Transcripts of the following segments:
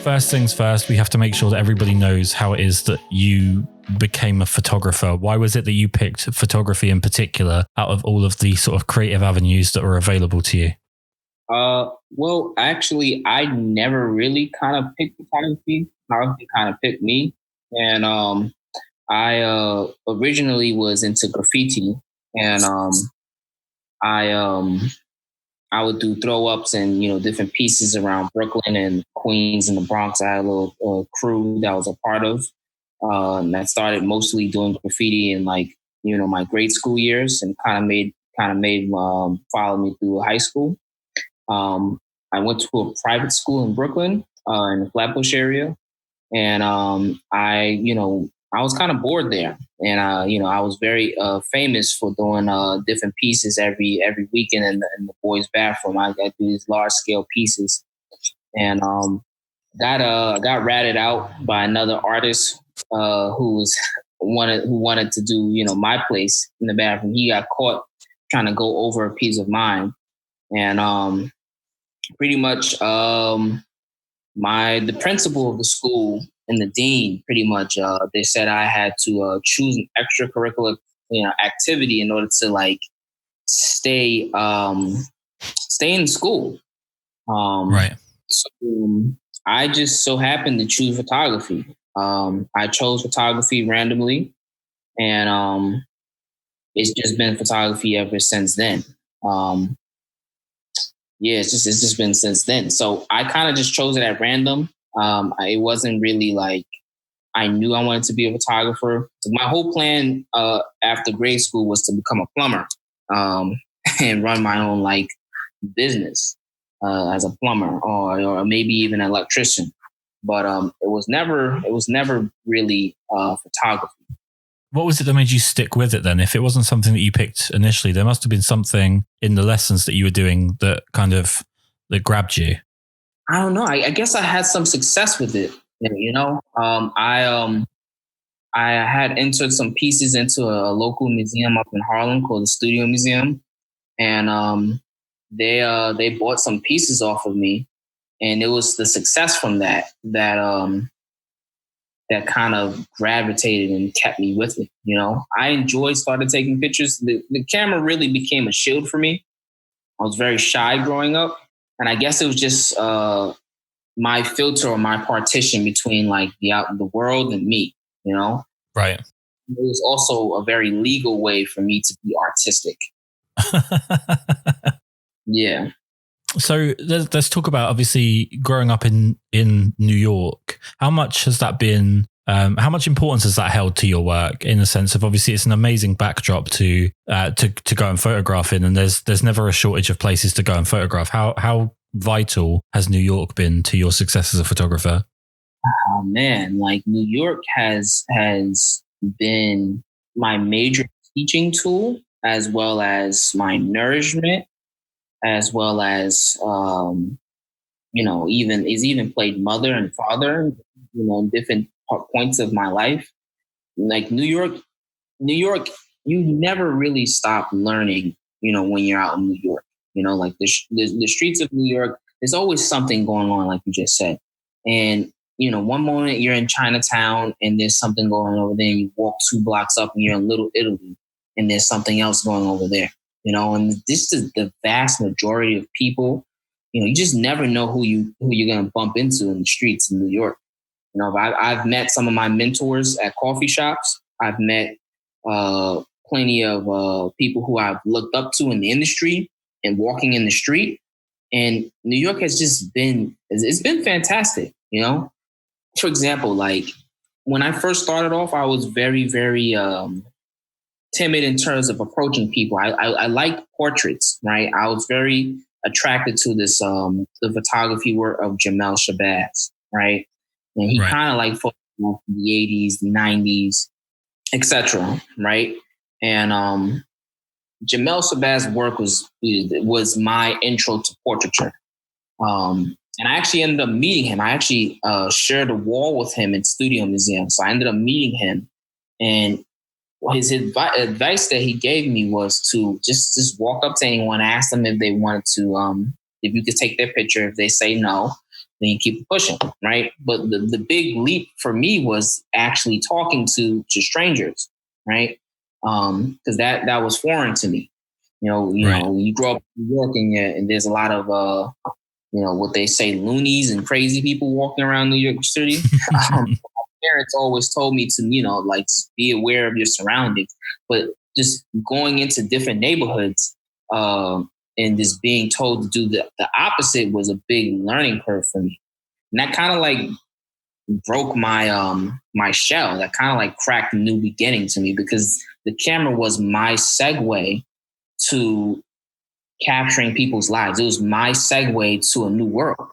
First things first, we have to make sure that everybody knows how it is that you became a photographer. Why was it that you picked photography in particular out of all of the sort of creative avenues that were available to you? Well, actually, I never really kind of picked photography. Photography kind of picked me. And I originally was into graffiti, and I I would do throw ups and different pieces around Brooklyn and Queens and the Bronx. I had a little crew that I was a part of, and that started mostly doing graffiti in my grade school years, and kind of made follow me through high school. I went to a private school in Brooklyn, in the Flatbush area, and I was kind of bored there, and I was very famous for doing different pieces every weekend in the boys' bathroom. I do these large scale pieces, and got ratted out by another artist who wanted to do my place in the bathroom. He got caught trying to go over a piece of mine, and pretty much the principal of the school and the dean pretty much they said I had to choose an extracurricular activity in order to stay stay in school. Right. So I just so happened to choose photography. I chose photography randomly, and it's just been photography ever since then. Yeah, it's just been since then. So I kind of just chose it at random. It wasn't really like I knew I wanted to be a photographer. My whole plan after grade school was to become a plumber, and run my own business as a plumber, or maybe even an electrician. But it was never really photography. What was it that made you stick with it then? If it wasn't something that you picked initially, there must have been something in the lessons that you were doing that that grabbed you. I don't know. I guess I had some success with it. I had entered some pieces into a local museum up in Harlem called the Studio Museum, and they bought some pieces off of me, and it was the success from that kind of gravitated and kept me with it. I started taking pictures. The camera really became a shield for me. I was very shy growing up, and I guess it was just my filter or my partition between the world and me. Right. It was also a very legal way for me to be artistic. Yeah. So let's talk about obviously growing up in New York. How much has that been? How much importance has that held to your work? In the sense of obviously it's an amazing backdrop to go and photograph in, and there's never a shortage of places to go and photograph. How vital has New York been to your success as a photographer? Oh man, New York has been my major teaching tool, as well as my nourishment, as well as even played mother and father, in different points of my life. New York, you never really stop learning, when you're out in New York. The streets of New York, there's always something going on, like you just said. And one moment you're in Chinatown and there's something going over there, and you walk 2 blocks up and you're in Little Italy and there's something else going over there. And this is the vast majority of people. You just never know who you're going to bump into in the streets in New York. I've met some of my mentors at coffee shops. I've met plenty of people who I've looked up to in the industry and walking in the street. And New York has just it's been fantastic. For example, when I first started off, I was very, very timid in terms of approaching people. I liked portraits, right? I was very attracted to this the photography work of Jamel Shabazz, right? And he kind of focused on the 80s, the 90s, etc., right? And Jamel Shabazz's work was my intro to portraiture. And I actually ended up meeting him. I actually shared a wall with him in Studio Museum. So I ended up meeting him, and his advice that he gave me was to just walk up to anyone, ask them if they wanted to, if you could take their picture. If they say no, then you keep pushing, right? But the big leap for me was actually talking to strangers, right? Because that was foreign to me. Right. You grow up in New York and there's a lot of what they say, loonies and crazy people walking around New York City. My parents always told me to, like, be aware of your surroundings, but just going into different neighborhoods and just being told to do the opposite was a big learning curve for me. And that kind of like broke my shell. That kind of like cracked a new beginning to me, because the camera was my segue to capturing people's lives. It was my segue to a new world.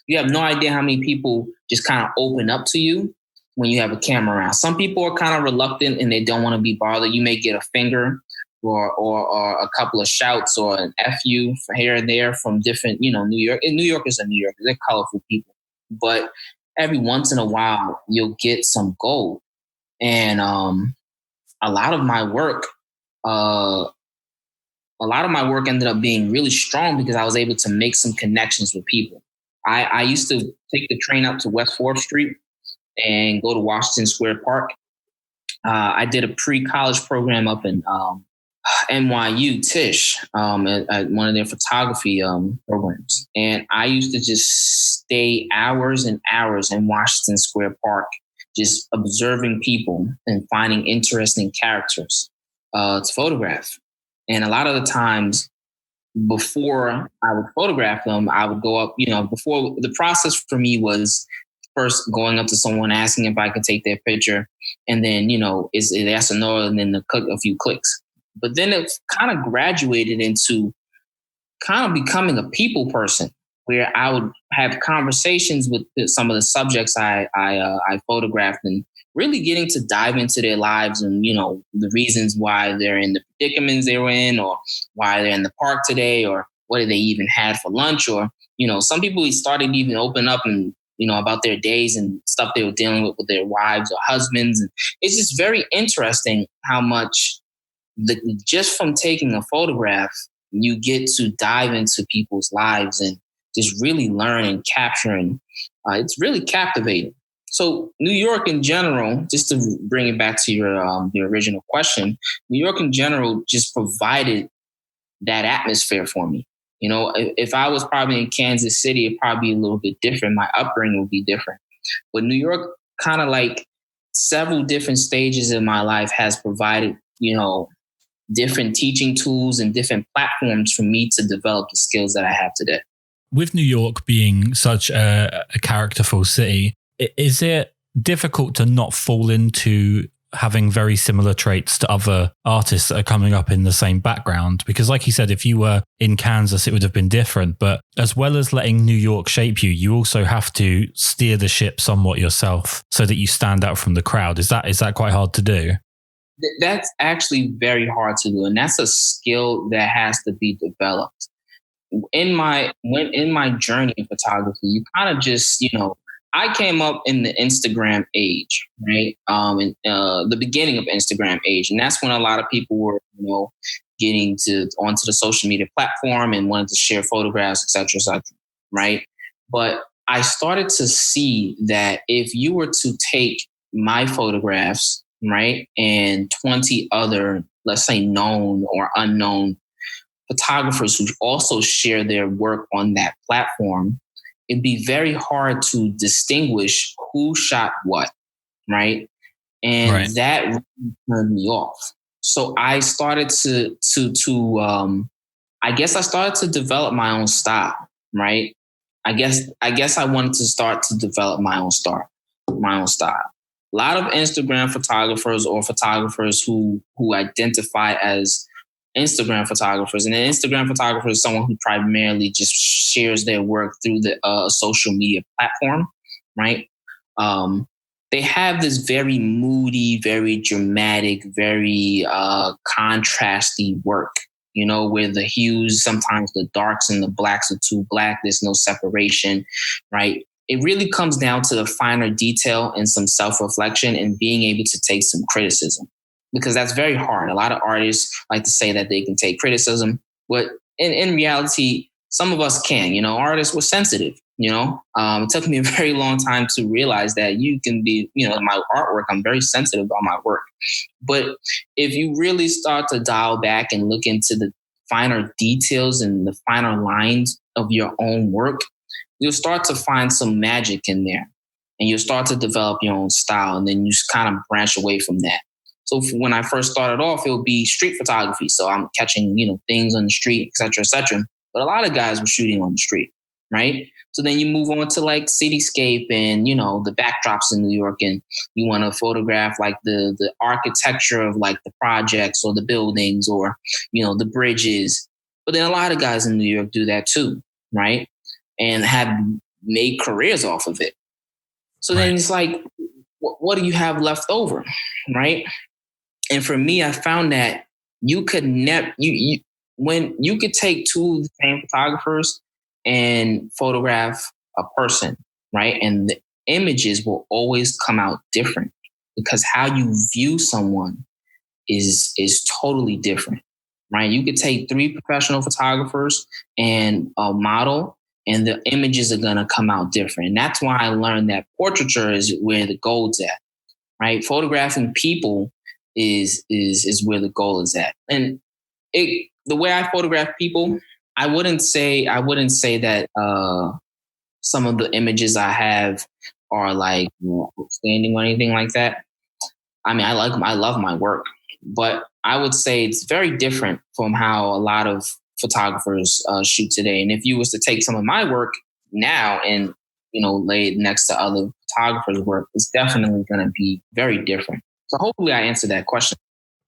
You have no idea how many people just kind of open up to you when you have a camera around. Some people are kind of reluctant and they don't want to be bothered. You may get a finger or a couple of shouts or an FU here and there from different, New York. And New Yorkers are New Yorkers. They're colorful people. But every once in a while, you'll get some gold. And a lot of my work, ended up being really strong because I was able to make some connections with people. I used to take the train up to West 4th Street and go to Washington Square Park. I did a pre-college program up in NYU Tisch at one of their photography programs. And I used to just stay hours and hours in Washington Square Park, just observing people and finding interesting characters to photograph. And a lot of the times before I would photograph them, I would go up, before the process for me was first going up to someone, asking if I could take their picture. And then, is it yes or no, and then a few clicks. But then it kind of graduated into kind of becoming a people person, where I would have conversations with some of the subjects I photographed, and really getting to dive into their lives and, the reasons why they're in the predicaments they were in, or why they're in the park today, or what they even had for lunch. Or, some people started even open up and, about their days and stuff they were dealing with their wives or husbands. And it's just very interesting how much just from taking a photograph, you get to dive into people's lives and just really learn and capture. And it's really captivating. So New York in general, just to bring it back to your the original question, New York in general just provided that atmosphere for me. If I was probably in Kansas City, it'd probably be a little bit different. My upbringing would be different. But New York, kind of like several different stages in my life, has provided, different teaching tools and different platforms for me to develop the skills that I have today. With New York being such a characterful city, is it difficult to not fall into having very similar traits to other artists that are coming up in the same background? Because like you said, if you were in Kansas, it would have been different. But as well as letting New York shape you, you also have to steer the ship somewhat yourself so that you stand out from the crowd. Is that quite hard to do? That's actually very hard to do. And that's a skill that has to be developed. In my journey in photography, you kind of just, I came up in the Instagram age, right? And the beginning of Instagram age. And that's when a lot of people were, getting onto the social media platform and wanted to share photographs, et cetera, right? But I started to see that if you were to take my photographs, right, and 20 other, let's say, known or unknown photographers who also share their work on that platform, it'd be very hard to distinguish who shot what, right? And that really turned me off. So I started I guess I started to develop my own style, right? I guess I wanted to start to develop my own style. A lot of Instagram photographers or photographers who identify as Instagram photographers, and an Instagram photographer is someone who primarily just shares their work through the social media platform, right? They have this very moody, very dramatic, very contrasty work, where the hues, sometimes the darks and the blacks are too black. There's no separation, right? It really comes down to the finer detail and some self-reflection and being able to take some criticism, because that's very hard. A lot of artists like to say that they can take criticism, but in reality, some of us can. Artists were sensitive. It took me a very long time to realize that you can be, my artwork, I'm very sensitive about my work. But if you really start to dial back and look into the finer details and the finer lines of your own work, you'll start to find some magic in there, and you'll start to develop your own style, and then you just kind of branch away from that. So when I first started off, it would be street photography. So I'm catching, things on the street, et cetera, et cetera. But a lot of guys were shooting on the street, right? So then you move on to like cityscape and, the backdrops in New York, and you want to photograph like the architecture of like the projects or the buildings or, the bridges. But then a lot of guys in New York do that too, right? And have made careers off of it. So then it's like, what do you have left over, right? And for me, I found that you could when you could take two of the same photographers and photograph a person, right? And the images will always come out different because how you view someone is totally different, right? You could take three professional photographers and a model, and the images are going to come out different. And that's why I learned that portraiture is where the gold's at, right? Photographing people is where the goal is at. And the way I photograph people, I wouldn't say that some of the images I have are like outstanding or anything like that. I mean, I love my work, but I would say it's very different from how a lot of photographers shoot today. And if you was to take some of my work now and lay it next to other photographers' work, it's definitely going to be very different. So hopefully I answered that question.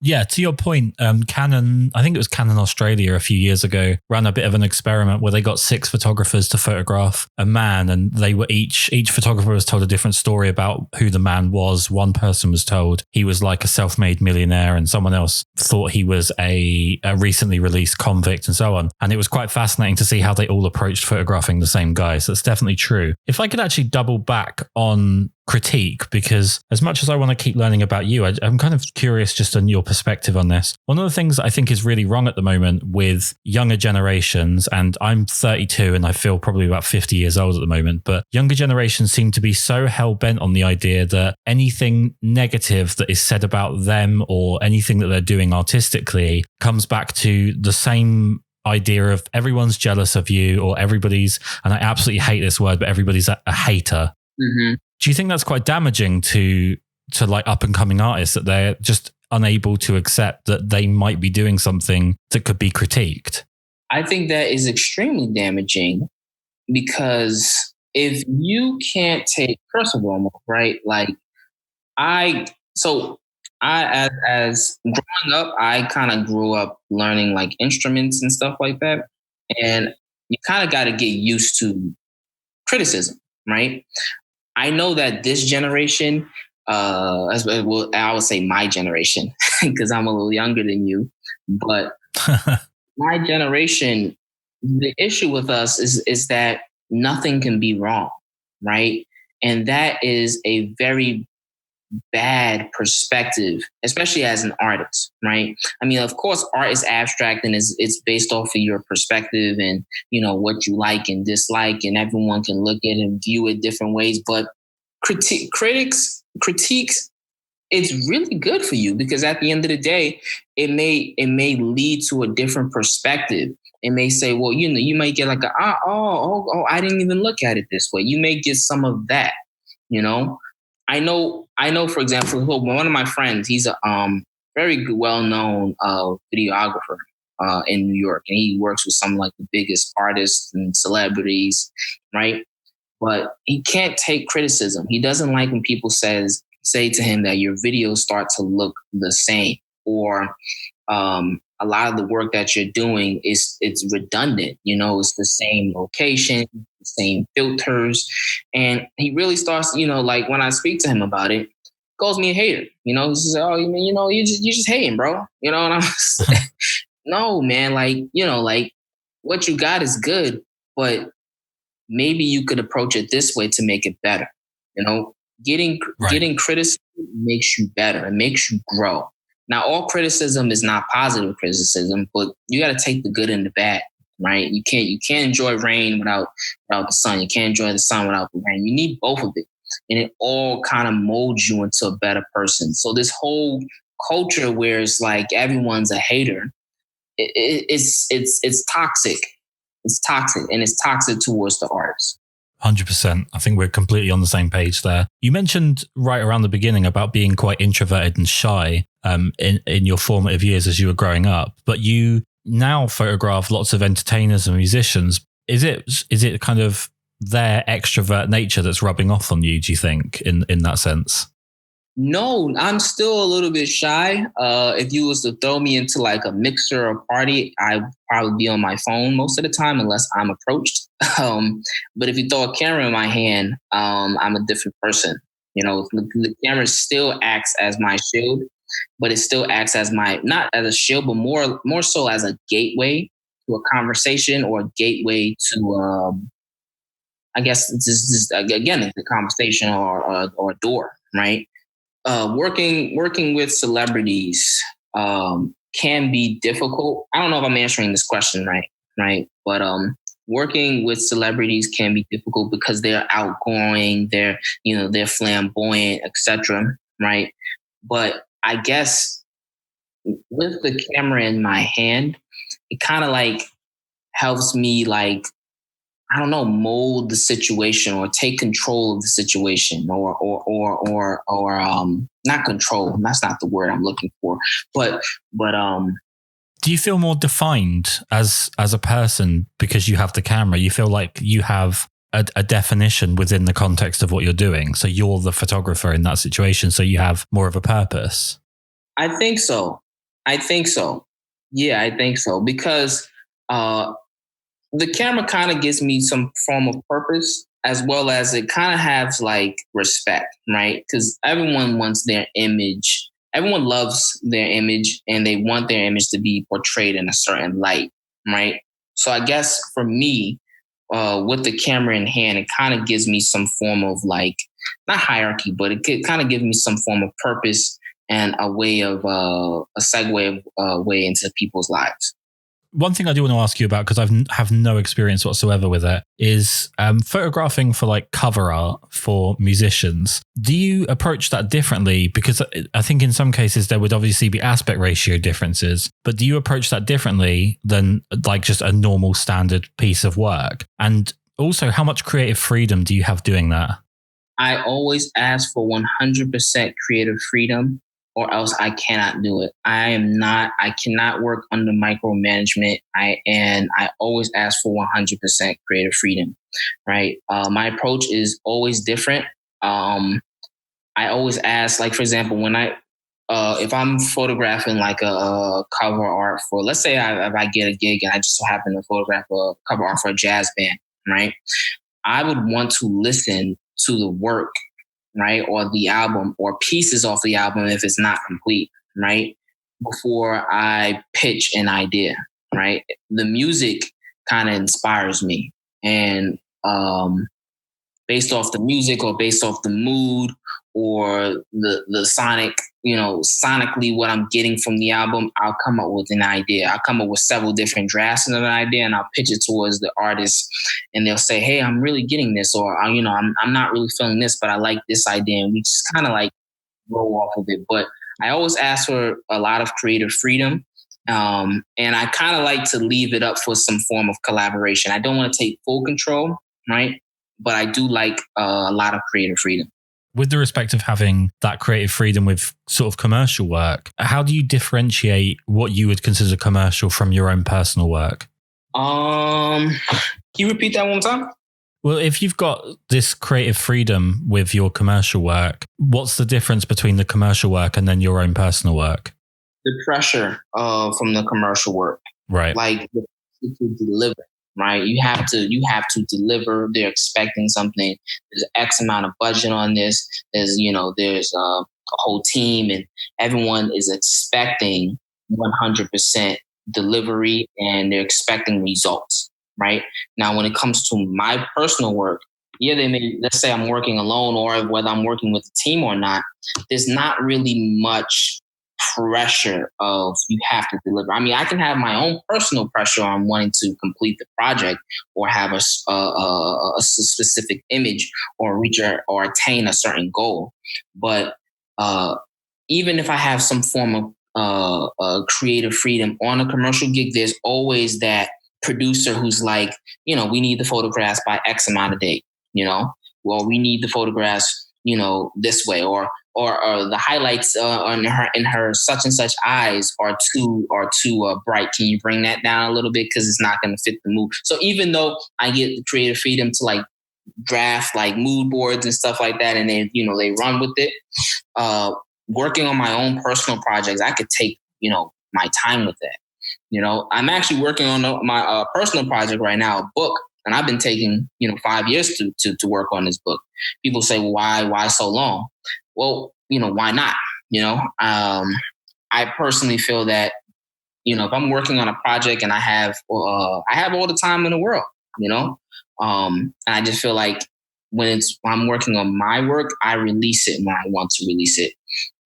Yeah, to your point, Canon, I think it was Canon Australia a few years ago, ran a bit of an experiment where they got 6 photographers to photograph a man, and they were each photographer was told a different story about who the man was. One person was told he was like a self-made millionaire, and someone else thought he was a recently released convict, and so on. And it was quite fascinating to see how they all approached photographing the same guy. So it's definitely true. If I could actually double back on critique, because as much as I want to keep learning about you, I'm kind of curious just on your perspective on this. One of the things that I think is really wrong at the moment with younger generations, and I'm 32 and I feel probably about 50 years old at the moment, but younger generations seem to be so hell-bent on the idea that anything negative that is said about them or anything that they're doing artistically comes back to the same idea of everyone's jealous of you, or everybody's, and I absolutely hate this word, but everybody's a hater. Mm-hmm. Do you think that's quite damaging to like up and coming artists, that they're just unable to accept that they might be doing something that could be critiqued? I think that is extremely damaging, because if you can't take, first of all, right, like as growing up, I kind of grew up learning like instruments and stuff like that. And you kind of got to get used to criticism, right? I know that this generation, as well, I would say my generation, because I'm a little younger than you, but my generation, the issue with us is that nothing can be wrong, right? And that is a very bad perspective, especially as an artist, right? I mean, of course, art is abstract and it's based off of your perspective and, what you like and dislike, and everyone can look at it and view it different ways. But critiques, it's really good for you, because at the end of the day, it may lead to a different perspective. It may say, well, you might get like I didn't even look at it this way. You may get some of that, I know, for example, one of my friends, he's a very well-known videographer in New York, and he works with some like the biggest artists and celebrities, right? But he can't take criticism. He doesn't like when people say to him that your videos start to look the same, or a lot of the work that you're doing it's redundant. It's the same location, the same filters. And he really starts, like when I speak to him about it, calls me a hater. He says, oh, you just hating, bro. And I'm no, man, like what you got is good, but maybe you could approach it this way to make it better. Getting criticism makes you better. It makes you grow. Now, all criticism is not positive criticism, but you got to take the good and the bad. right? You can't enjoy rain without the sun. You can't enjoy the sun without the rain. You need both of it. And it all kind of molds you into a better person. So this whole culture where it's like everyone's a hater, it's toxic. It's toxic, and it's toxic towards the artist. 100%. I think we're completely on the same page there. You mentioned right around the beginning about being quite introverted and shy in your formative years as you were growing up, but you now photograph lots of entertainers and musicians. Is it kind of their extrovert nature that's rubbing off on you, do you think, in that sense? No, I'm still a little bit shy. If you was to throw me into like a mixer or party, I'd probably be on my phone most of the time unless I'm approached. But if you throw a camera in my hand, I'm a different person. You know, the camera still acts as my shield, but it still acts as my, not as a shield, but more so as a gateway to a conversation, or a gateway to, I guess this is again, it's a conversation or a door, right? Working with celebrities can be difficult. I don't know if I'm answering this question right? But working with celebrities can be difficult because they're outgoing, they're flamboyant, etc. Right? But I guess with the camera in my hand, it kind of like helps me, like, I don't know, mold the situation or take control of the situation, or not control. That's not the word I'm looking for. But do you feel more defined as a person because you have the camera? You feel like you have a definition within the context of what you're doing. So you're the photographer in that situation. So you have more of a purpose. I think so. Yeah, I think so, because the camera kind of gives me some form of purpose, as well as it kind of has like respect, right? Because everyone wants their image. Everyone loves their image, and they want their image to be portrayed in a certain light, right? So I guess for me, with the camera in hand, it kind of gives me some form of, like, not hierarchy, but it kind of gives me some form of purpose and a way of a segue way into people's lives. One thing I do want to ask you about, because I have no experience whatsoever with it, is photographing for like cover art for musicians. Do you approach that differently? Because I think in some cases there would obviously be aspect ratio differences, but do you approach that differently than like just a normal standard piece of work? And also, how much creative freedom do you have doing that? I always ask for 100% creative freedom, or else I cannot do it. I cannot work under micromanagement. I always ask for 100% creative freedom, right? My approach is always different. I always ask, like, for example, when if I'm photographing like a cover art for, let's say if I get a gig and I just so happen to photograph a cover art for a jazz band, right? I would want to listen to the work, right? Or the album, or pieces off the album if it's not complete, right? Before I pitch an idea, right? The music kind of inspires me. And based off the music, or based off the mood, or the sonic, sonically what I'm getting from the album, I'll come up with an idea. I'll come up with several different drafts of an idea, and I'll pitch it towards the artist, and they'll say, "Hey, I'm really getting this," or I'm not really feeling this, but I like this idea," and we just kind of like roll off of it. But I always ask for a lot of creative freedom, and I kind of like to leave it up for some form of collaboration. I don't want to take full control, right? But I do like a lot of creative freedom. With the respect of having that creative freedom with sort of commercial work, how do you differentiate what you would consider commercial from your own personal work? Can you repeat that one more time? Well, if you've got this creative freedom with your commercial work, what's the difference between the commercial work and then your own personal work? The pressure from the commercial work, right? Like to deliver. Right, you have to deliver. They're expecting something. There's X amount of budget on this. There's a whole team, and everyone is expecting 100% delivery, and they're expecting results. Right now, when it comes to my personal work, let's say I'm working alone, or whether I'm working with a team or not, there's not really much pressure of you have to deliver. I mean, I can have my own personal pressure on wanting to complete the project or have a specific image or reach or attain a certain goal. But even if I have some form of creative freedom on a commercial gig, there's always that producer who's like, we need the photographs by X amount of date, well, we need the photographs, this way, or the highlights in her such and such eyes are too bright. Can you bring that down a little bit because it's not going to fit the mood? So even though I get the creative freedom to like draft like mood boards and stuff like that, and they run with it. Working on my own personal projects, I could take my time with that. I'm actually working on my personal project right now, a book. And I've been taking, 5 years to work on this book. People say, well, why so long? Well, why not? I personally feel that, if I'm working on a project and I have all the time in the world, and I just feel like when I'm working on my work, I release it when I want to release it.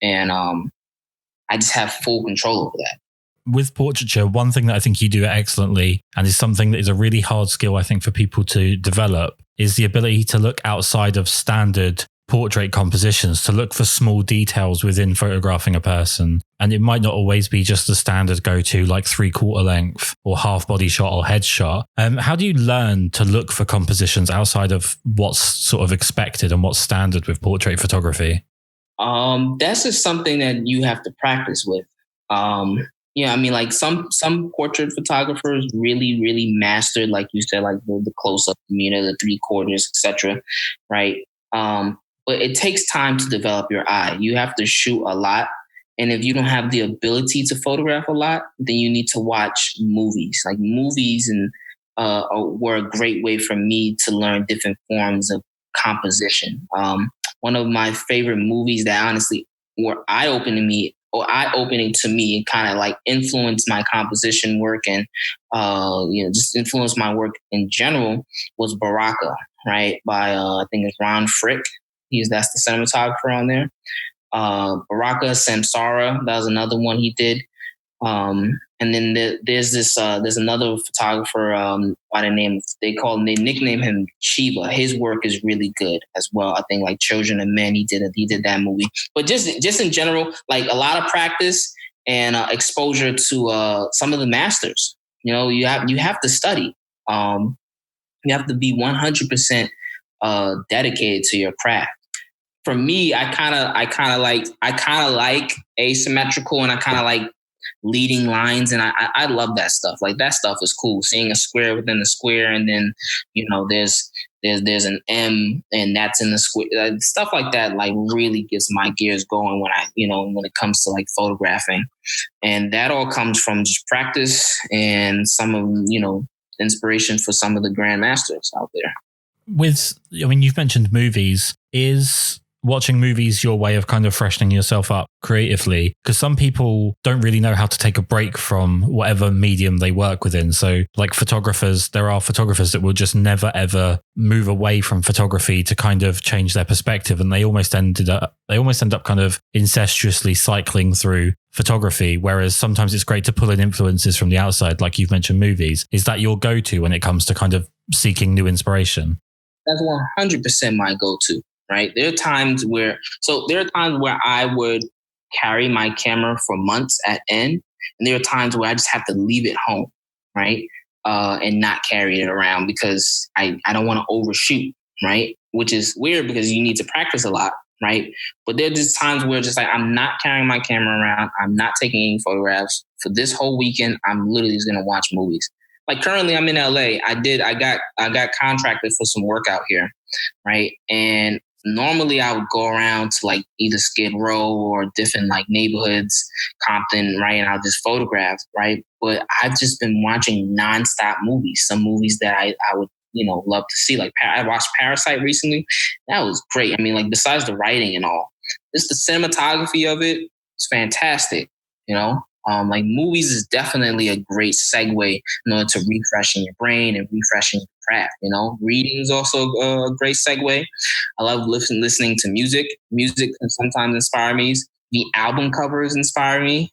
And I just have full control over that. With portraiture, one thing that I think you do excellently, and is something that is a really hard skill, I think, for people to develop, is the ability to look outside of standard portrait compositions, to look for small details within photographing a person. And it might not always be just the standard go-to, like 3/4 length or half body shot or headshot. How do you learn to look for compositions outside of what's sort of expected and what's standard with portrait photography? That's just something that you have to practice with. Yeah, I mean, like some portrait photographers really, really mastered, like you said, like the close-up, the 3/4, etc. Right? But it takes time to develop your eye. You have to shoot a lot, and if you don't have the ability to photograph a lot, then you need to watch movies. Like movies and were a great way for me to learn different forms of composition. One of my favorite movies that honestly were eye-opening to me and kind of like influenced my composition work and just influenced my work in general was Baraka, right? By I think it's Ron Frick. That's the cinematographer on there. Baraka Samsara, that was another one he did. And then there's another photographer by the name, they nickname him Shiva. His work is really good as well. I think like Children of Men, he did that movie. But just in general, like a lot of practice and exposure to some of the masters. You have to study. You have to be 100% dedicated to your craft. For me, I kind of like asymmetrical, and I kind of like leading lines, and I love that stuff. Like that stuff is cool. Seeing a square within a square, and then there's an M, and that's in the square. Stuff like that like really gets my gears going when it comes to like photographing, and that all comes from just practice and some of inspiration for some of the grandmasters out there. You've mentioned movies. Is watching movies your way of kind of freshening yourself up creatively? Because some people don't really know how to take a break from whatever medium they work within. So like there are photographers that will just never ever move away from photography to kind of change their perspective. And they almost end up kind of incestuously cycling through photography. Whereas sometimes it's great to pull in influences from the outside, like you've mentioned movies. Is that your go-to when it comes to kind of seeking new inspiration? That's 100% my go-to. Right. There are times where I would carry my camera for months at end. And there are times where I just have to leave it home. Right. And not carry it around because I don't want to overshoot. Right. Which is weird because you need to practice a lot. Right. But there are just times where just like I'm not carrying my camera around. I'm not taking any photographs for this whole weekend. I'm literally just going to watch movies. Like currently I'm in LA. I got contracted for some work out here. Right. And normally I would go around to like either Skid Row or different like neighborhoods, Compton, right? And I'll just photograph, right? But I've just been watching nonstop movies, some movies that I would, love to see. Like I watched Parasite recently. That was great. I mean, like besides the writing and all, just the cinematography of it, it's fantastic, Like movies is definitely a great segue in order to refreshing your brain and refreshing your craft. Reading is also a great segue. I love listening to music. Music can sometimes inspire me. the album covers inspire me,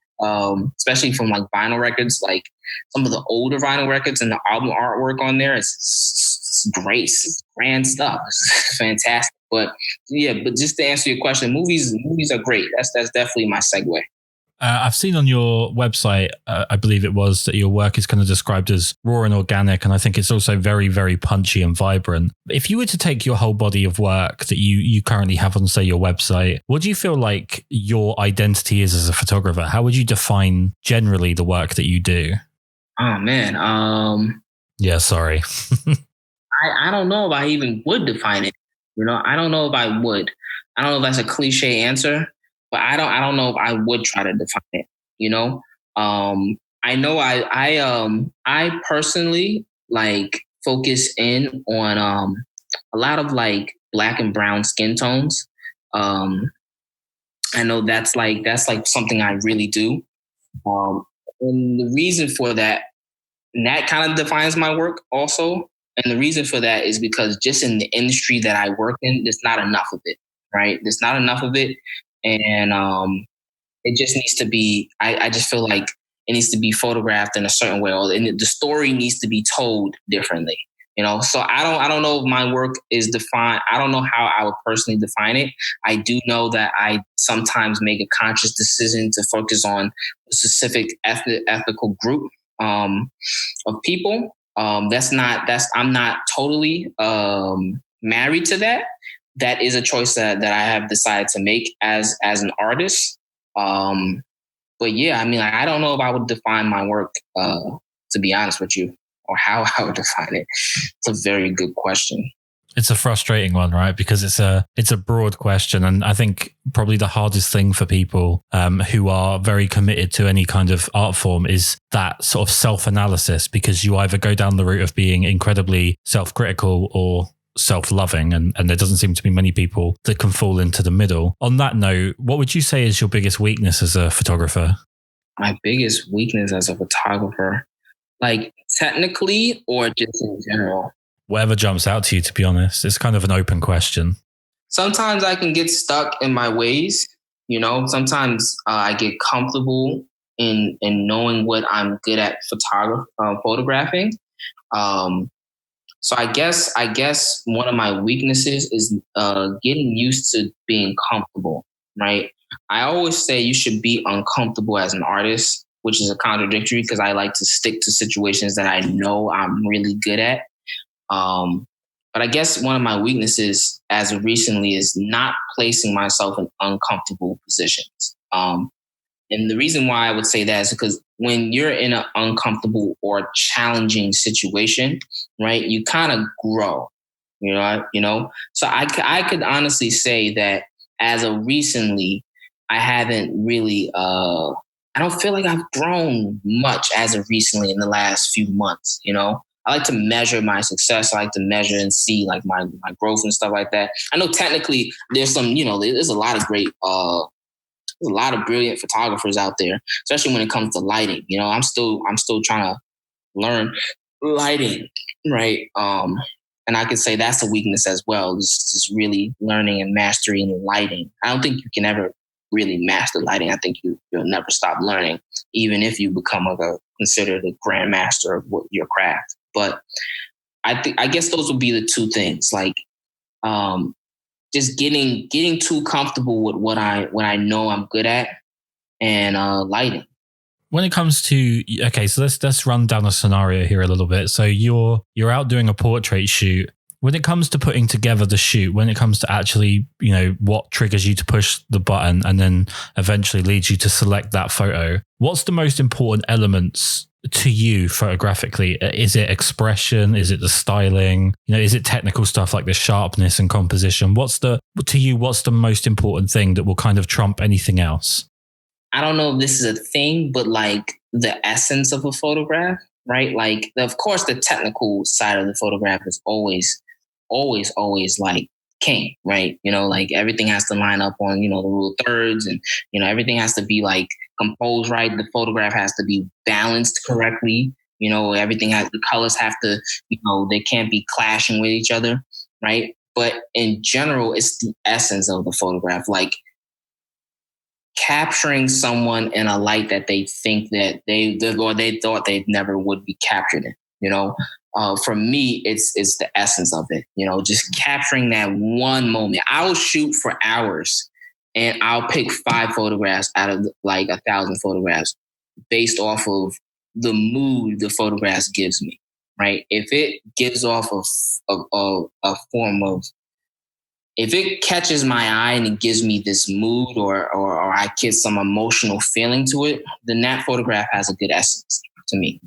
especially from like vinyl records, like some of the older vinyl records and the album artwork on there. It's great, it's grand stuff. It's fantastic. But yeah, but just to answer your question, movies are great. That's definitely my segue. I've seen on your website, I believe it was, that your work is kind of described as raw and organic. And I think it's also very, very punchy and vibrant. If you were to take your whole body of work that you currently have on, say, your website, what do you feel like your identity is as a photographer? How would you define generally the work that you do? Oh, man. Yeah, sorry. I don't know if I even would define it. I don't know if I would. I don't know if that's a cliche answer, but I don't know if I would try to define it. I know I personally like focus in on a lot of like black and brown skin tones. I know that's like something I really do. And the reason for that, and that kind of defines my work also. And the reason for that is because just in the industry that I work in, there's not enough of it, right? There's not enough of it. And it just needs to be, I just feel like it needs to be photographed in a certain way, or the story needs to be told differently. So I don't know if my work is defined. I don't know how I would personally define it. I do know that I sometimes make a conscious decision to focus on a specific ethical group of people. I'm not totally married to that. That is a choice that I have decided to make as an artist. But yeah, I mean, like, I don't know if I would define my work, to be honest with you, or how I would define it. It's a very good question. It's a frustrating one, right? Because it's a broad question. And I think probably the hardest thing for people who are very committed to any kind of art form is that sort of self-analysis, because you either go down the route of being incredibly self-critical or self-loving, and there doesn't seem to be many people that can fall into the middle. On that note, what would you say is your biggest weakness as a photographer? My biggest weakness as a photographer, like technically or just in general? Whatever jumps out to you, to be honest. It's kind of an open question. Sometimes I can get stuck in my ways. Sometimes I get comfortable in knowing what I'm good at photographing. So I guess one of my weaknesses is getting used to being comfortable, right? I always say you should be uncomfortable as an artist, which is a contradictory because I like to stick to situations that I know I'm really good at. But I guess one of my weaknesses as of recently is not placing myself in uncomfortable positions. And the reason why I would say that is because when you're in an uncomfortable or challenging situation, right, you kind of grow, So I could honestly say that as of recently, I haven't really, I don't feel like I've grown much as of recently in the last few months, I like to measure my success. I like to measure and see like my growth and stuff like that. I know technically there's some, there's a lot of great, a lot of brilliant photographers out there, especially when it comes to lighting. I'm still trying to learn lighting, right? And I could say that's a weakness as well. Just really learning and mastering lighting. I don't think you can ever really master lighting. I think you'll never stop learning, even if you become considered a grandmaster of your craft. But I guess those would be the two things, like just getting too comfortable with what I know I'm good at, and lighting. When it comes to, okay, so let's run down a scenario here a little bit. So you're out doing a portrait shoot. When it comes to putting together the shoot, when it comes to actually, what triggers you to push the button and then eventually leads you to select that photo, what's the most important elements to you photographically? Is it expression? Is it the styling? Is it technical stuff like the sharpness and composition? What's the most important thing that will kind of trump anything else? I don't know if this is a thing, but like the essence of a photograph, right? Like, of course, the technical side of the photograph is always like king, right? Like everything has to line up on, the rule of thirds, and, everything has to be like composed right. The photograph has to be balanced correctly. The colors have to, they can't be clashing with each other, right? But in general, it's the essence of the photograph. Like, capturing someone in a light that they think that they thought they never would be captured in. For me, it's the essence of it. Just capturing that one moment. I'll shoot for hours, and I'll pick 5 photographs out of like 1,000 photographs based off of the mood the photographs gives me. Right? If it gives off a form of, if it catches my eye and it gives me this mood, or I get some emotional feeling to it, then that photograph has a good essence to me.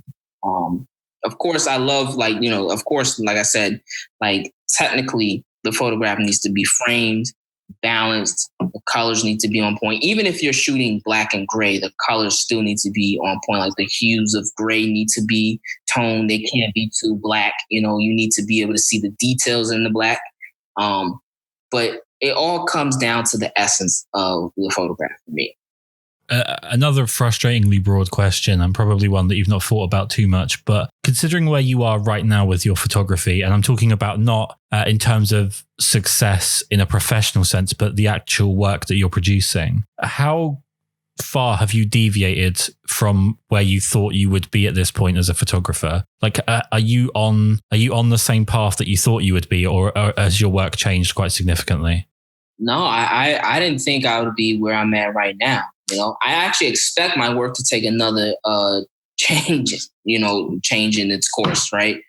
Of course, I love, of course, like I said, like technically the photograph needs to be framed, balanced. The colors need to be on point. Even if you're shooting black and gray, the colors still need to be on point. Like the hues of gray need to be toned. They can't be too black. You need to be able to see the details in the black. But it all comes down to the essence of the photograph for me. Another frustratingly broad question, and probably one that you've not thought about too much, but considering where you are right now with your photography, and I'm talking about not in terms of success in a professional sense, but the actual work that you're producing, how far have you deviated from where you thought you would be at this point as a photographer? Like, are you on the same path that you thought you would be, or has your work changed quite significantly? No, I didn't think I would be where I'm at right now. I actually expect my work to take another change in its course, right?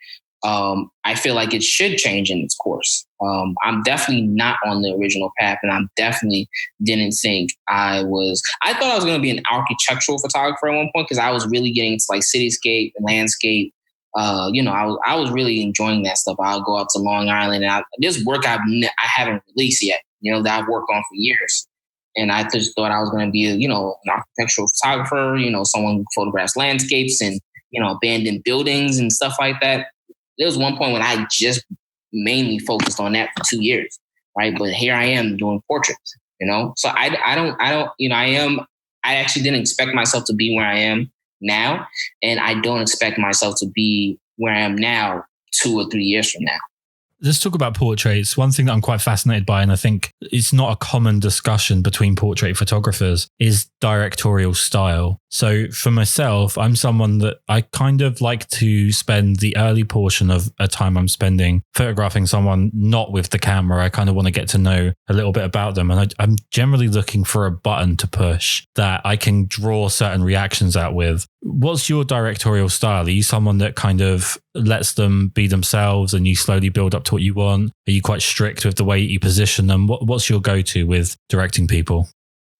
I feel like it should change in its course. I'm definitely not on the original path, and I definitely didn't think I thought I was going to be an architectural photographer at one point, because I was really getting into like cityscape and landscape. I was really enjoying that stuff. I'll go out to Long Island, and this work I haven't released yet, that I've worked on for years. And I just thought I was going to be, an architectural photographer, someone who photographs landscapes and, abandoned buildings and stuff like that. There was one point when I just mainly focused on that for 2 years, right? But here I am doing portraits, So I actually didn't expect myself to be where I am now, and I don't expect myself to be where I am now 2 or 3 years from now. Let's talk about portraits. One thing that I'm quite fascinated by, and I think it's not a common discussion between portrait photographers, is directorial style. So for myself, I'm someone that I kind of like to spend the early portion of a time I'm spending photographing someone not with the camera. I kind of want to get to know a little bit about them. And I'm generally looking for a button to push that I can draw certain reactions out with. What's your directorial style? Are you someone that kind of lets them be themselves and you slowly build up to what you want? Are you quite strict with the way you position them? What's your go-to with directing people?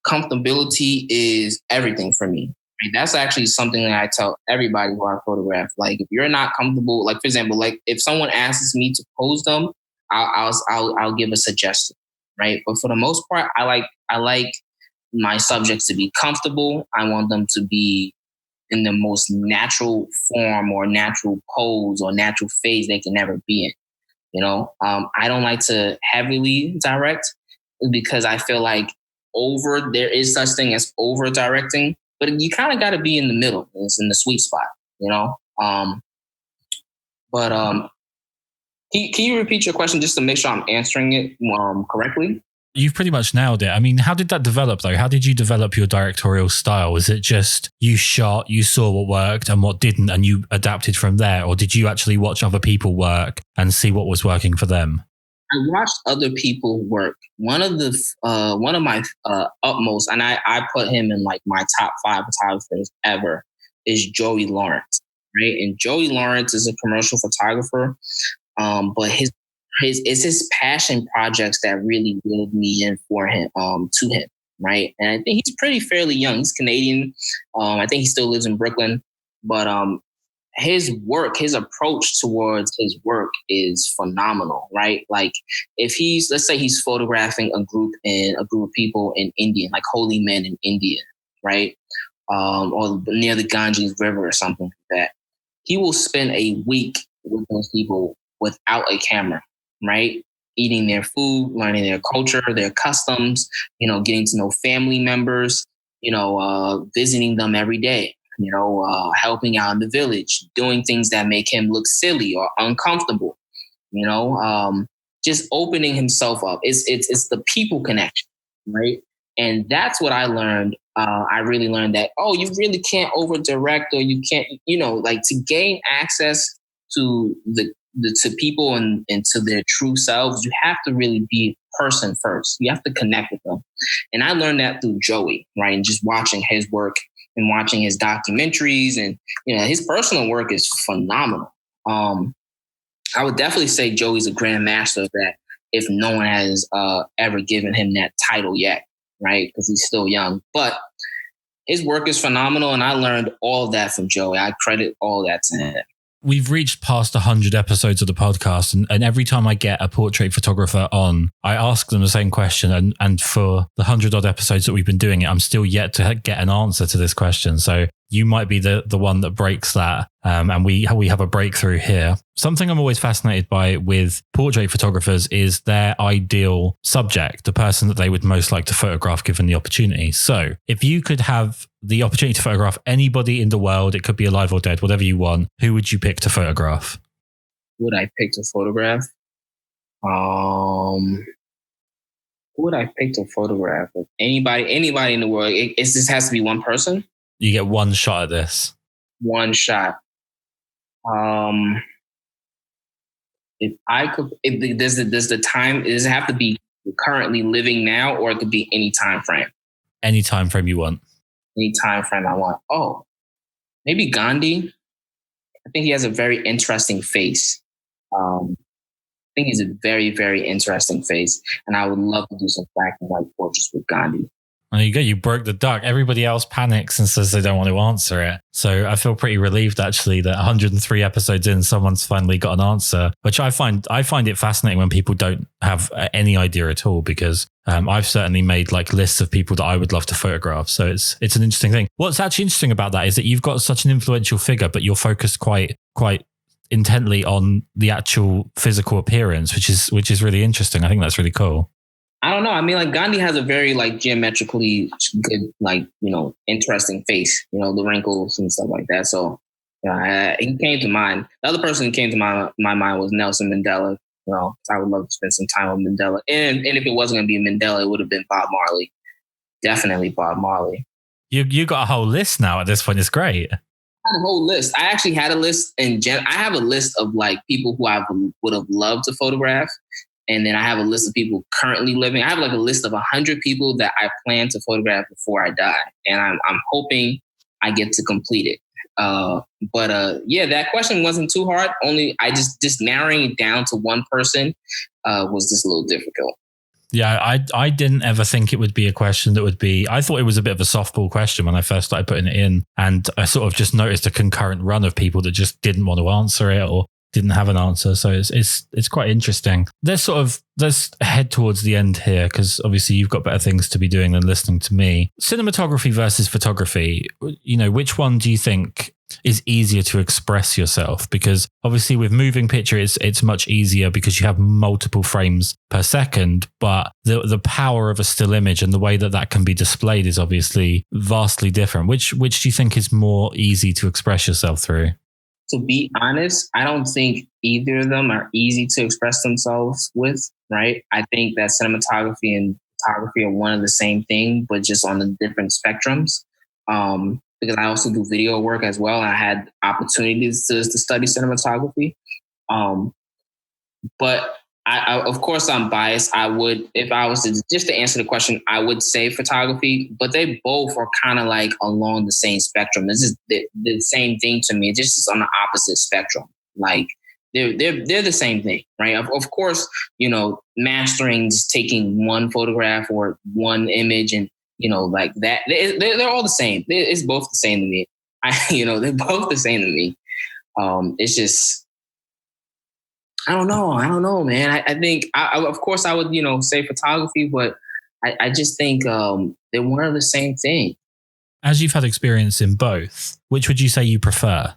Comfortability is everything for me. That's actually something that I tell everybody who I photograph. Like, if you're not comfortable, like for example, like if someone asks me to pose them, I'll give a suggestion, right? But for the most part, I like my subjects to be comfortable. I want them to be in the most natural form or natural pose or natural phase they can ever be in. I don't like to heavily direct, because I feel like there is such thing as over directing, but you kind of got to be in the middle. It's in the sweet spot, Can you repeat your question just to make sure I'm answering it correctly? You've pretty much nailed it. I mean, how did that develop though? How did you develop your directorial style? Was it just you shot, you saw what worked and what didn't, and you adapted from there? Or did you actually watch other people work and see what was working for them? I watched other people work. One of my utmost, and I put him in like my top 5 photographers ever, is Joey Lawrence, right? And Joey Lawrence is a commercial photographer, but it's his passion projects that really willed me in for him, to him, right? And I think he's fairly young. He's Canadian. I think he still lives in Brooklyn, but his work, his approach towards his work is phenomenal, right? Like if let's say he's photographing a group of people in India, like holy men in India, right? Or near the Ganges River or something like that. He will spend a week with those people without a camera, right? Eating their food, learning their culture, their customs, getting to know family members, visiting them every day, helping out in the village, doing things that make him look silly or uncomfortable, just opening himself up. It's the people connection, right? And that's what I learned. I really learned that, oh, you really can't over direct, or you can't, like, to gain access to to people and to their true selves, you have to really be a person first. You have to connect with them. And I learned that through Joey, right? And just watching his work and watching his documentaries, and, his personal work is phenomenal. I would definitely say Joey's a grandmaster of that, if no one has ever given him that title yet, right? Because he's still young. But his work is phenomenal, and I learned all of that from Joey. I credit all that to him. We've reached past 100 episodes of the podcast, and every time I get a portrait photographer on, I ask them the same question. And for the 100 odd episodes that we've been doing it, I'm still yet to get an answer to this question. So you might be the one that breaks that. And we have a breakthrough here. Something I'm always fascinated by with portrait photographers is their ideal subject, the person that they would most like to photograph given the opportunity. So if you could have the opportunity to photograph anybody in the world, it could be alive or dead, whatever you want, who would you pick to photograph? Who would I pick to photograph? Who would I pick to photograph? Anybody in the world. It just has to be one person. You get one shot at this. One shot. If I could, does it have to be currently living now, or it could be any time frame? Any time frame you want. Any time frame I want. Oh, maybe Gandhi. I think he has a very interesting face. I think he's a very, very interesting face, and I would love to do some black and white portraits with Gandhi. There you go. You broke the duck. Everybody else panics and says they don't want to answer it. So I feel pretty relieved, actually, that 103 episodes in, someone's finally got an answer, which I find it fascinating when people don't have any idea at all, because I've certainly made like lists of people that I would love to photograph. So it's an interesting thing. What's actually interesting about that is that you've got such an influential figure, but you're focused quite intently on the actual physical appearance, which is really interesting. I think that's really cool. I don't know. I mean, like, Gandhi has a very like geometrically good, like, interesting face, the wrinkles and stuff like that. So he came to mind. The other person who came to my mind was Nelson Mandela. I would love to spend some time with Mandela. And if it wasn't going to be Mandela, it would have been Bob Marley. Definitely Bob Marley. You got a whole list now at this point. It's great. I had a whole list. I actually had a list I have a list of like people who I would have loved to photograph. And then I have a list of people currently living. I have like a list of 100 people that I plan to photograph before I die. And I'm hoping I get to complete it. Yeah, that question wasn't too hard. Only I just narrowing it down to one person was just a little difficult. Yeah, I didn't ever think it would be a question that would be, I thought it was a bit of a softball question when I first started putting it in. And I sort of just noticed a concurrent run of people that just didn't want to answer it or didn't have an answer. So it's quite interesting. Let's head towards the end here, because obviously you've got better things to be doing than listening to me. Cinematography versus photography, which one do you think is easier to express yourself? Because obviously with moving picture, it's much easier because you have multiple frames per second, but the power of a still image and the way that can be displayed is obviously vastly different. Which do you think is more easy to express yourself through? To be honest, I don't think either of them are easy to express themselves with, right? I think that cinematography and photography are one and the same thing, but just on the different spectrums. Because I also do video work as well. I had opportunities to study cinematography. But I, of course, I'm biased. I would, if I was to answer the question, I would say photography, but they both are kind of like along the same spectrum. This is the same thing to me. It's just on the opposite spectrum. Like they're the same thing, right? Of course, mastering, just taking one photograph or one image and, like that, they're all the same. It's both the same to me. They're both the same to me. It's just, I don't know, man. I think, of course, I would, say photography, but I just think they're one of the same thing. As you've had experience in both, which would you say you prefer?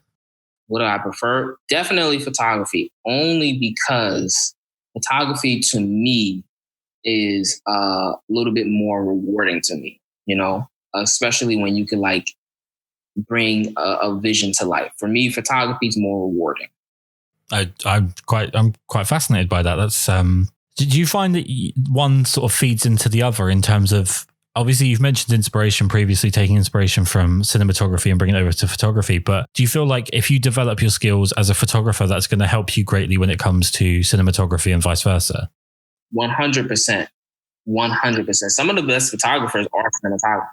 What do I prefer? Definitely photography, only because photography to me is a little bit more rewarding to me, especially when you can like bring a vision to life. For me, photography is more rewarding. I'm quite fascinated by that. That's do you find that one sort of feeds into the other in terms of obviously you've mentioned inspiration previously, taking inspiration from cinematography and bringing it over to photography. But do you feel like if you develop your skills as a photographer, that's going to help you greatly when it comes to cinematography and vice versa? 100%. 100%. Some of the best photographers are cinematographers.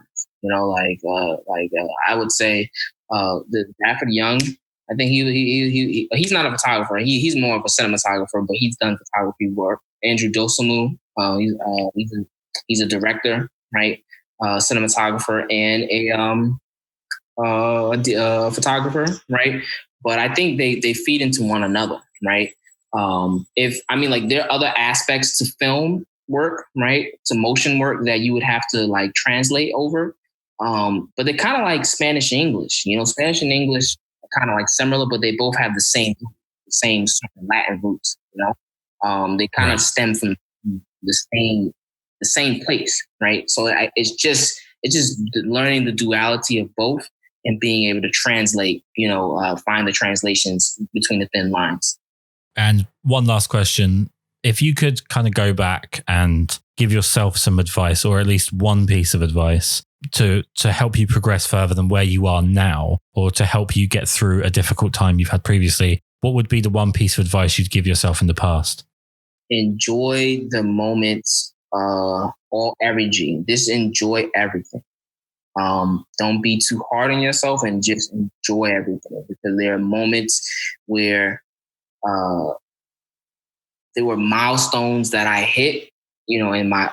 I would say the Bradford Young. I think he's not a photographer. He's more of a cinematographer, but he's done photography work. Andrew Dosamu, he's a director, right? Cinematographer and a photographer, right? But I think they feed into one another, right? There are other aspects to film work, right? To motion work that you would have to like translate over. But they're kind of like Spanish and English. Spanish and English are kind of like similar, but they both have the same Latin roots. They kind of stem from the same place, right? So it's just learning the duality of both and being able to translate. Find the translations between the thin lines. And one last question. If you could kind of go back and give yourself some advice, or at least one piece of advice to help you progress further than where you are now, or to help you get through a difficult time you've had previously, what would be the one piece of advice you'd give yourself in the past? Enjoy the moments, everything. Just enjoy everything. Don't be too hard on yourself and just enjoy everything, because there are moments where there were milestones that I hit, in my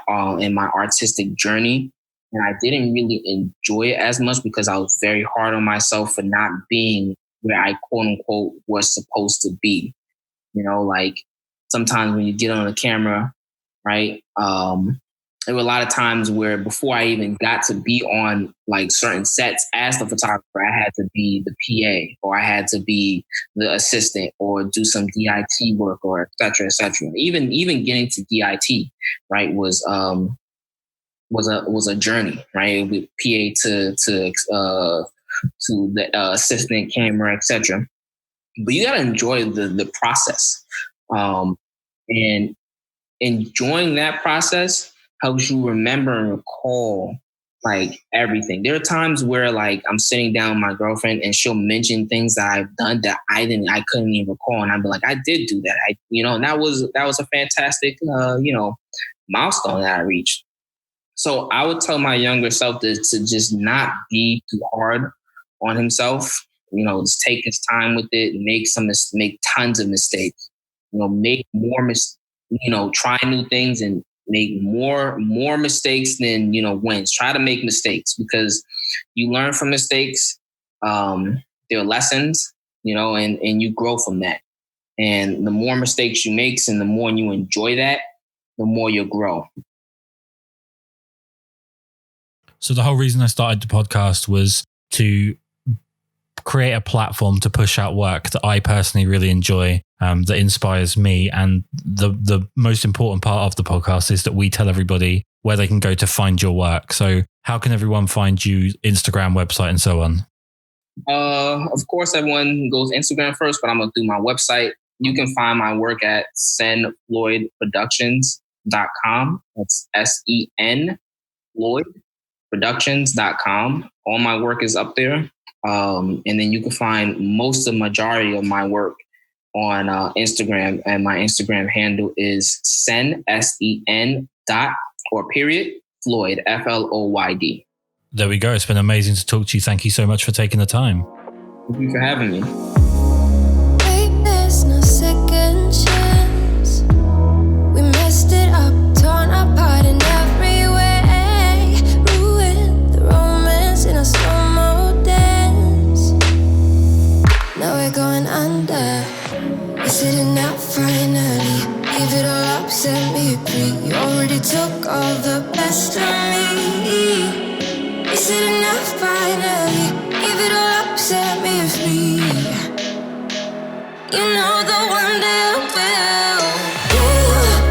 artistic journey, and I didn't really enjoy it as much because I was very hard on myself for not being where I quote unquote was supposed to be. Sometimes when you get on the camera, right? There were a lot of times where before I even got to be on like certain sets as the photographer, I had to be the PA, or I had to be the assistant, or do some DIT work, or et cetera, et cetera. Even getting to DIT, right, was a journey, right? With PA to the assistant, camera, et cetera. But you gotta enjoy the process, and enjoying that process helps you remember and recall like everything. There are times where like I'm sitting down with my girlfriend and she'll mention things that I've done that I couldn't even recall, and I'd be like, I did do that. And that was a fantastic milestone that I reached. So I would tell my younger self to just not be too hard on himself. Just take his time with it, make tons of mistakes. Make more try new things and make more mistakes than wins. Try to make mistakes, because you learn from mistakes. They're lessons, and you grow from that. And the more mistakes you make and the more you enjoy that, the more you'll grow. So the whole reason I started the podcast was to create a platform to push out work that I personally really enjoy, that inspires me. And the most important part of the podcast is that we tell everybody where they can go to find your work. So how can everyone find you? Instagram, website, and so on? Of course, everyone goes Instagram first, but I'm going to do my website. You can find my work at senfloydproductions.com. That's SEN Floyd Productions.com. All my work is up there. And then you can find majority of my work on Instagram, and my Instagram handle is Sen Floyd FLOYD. There we go. It's been amazing to talk to you. Thank you so much for taking the time. Thank you for having me. Wait, there's no second chance. We messed it up, torn apart in every way. Ruined the romance in a slow-mo dance. Now we're going under. We're sitting out finally. Give it all up, set me free. You already took all the best of me. We're sitting out finally. Give it all up, set me free. You know the one day I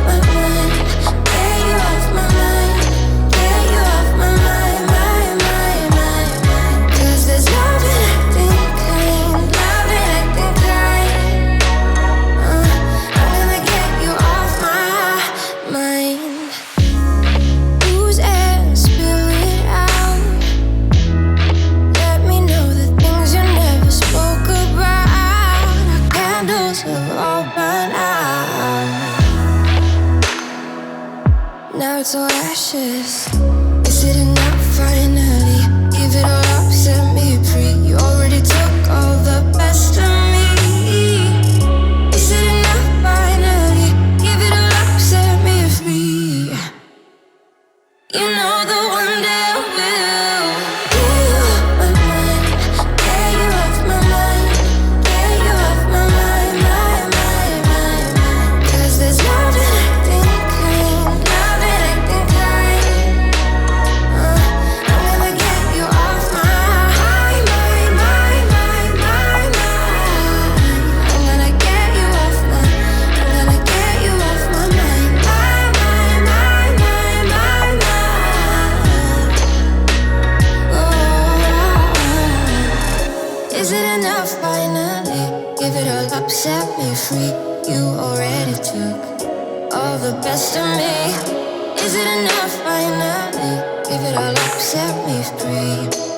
will get you off my mind. Get you off my mind. Get you off my mind, mind. 'Cause there's love in acting kind. Love in acting kind. I'm gonna get you off my to ashes. Is it enough finally? Give it all up, set me free. You already took all the best of me. Is it enough finally? Give it all up, set me free. You know the one that will get you off my mind, get you off my mind, get you off my mind, mind. 'Cause there's love in acting clean, love in acting kind. I'm gonna get you off my mind. I'm gonna get you off my, I'm gonna get you off my mind, mind. Is it enough finally? Give it all up, set me free. You already took all the best of me. Is it enough finally? Give it all up, set me free.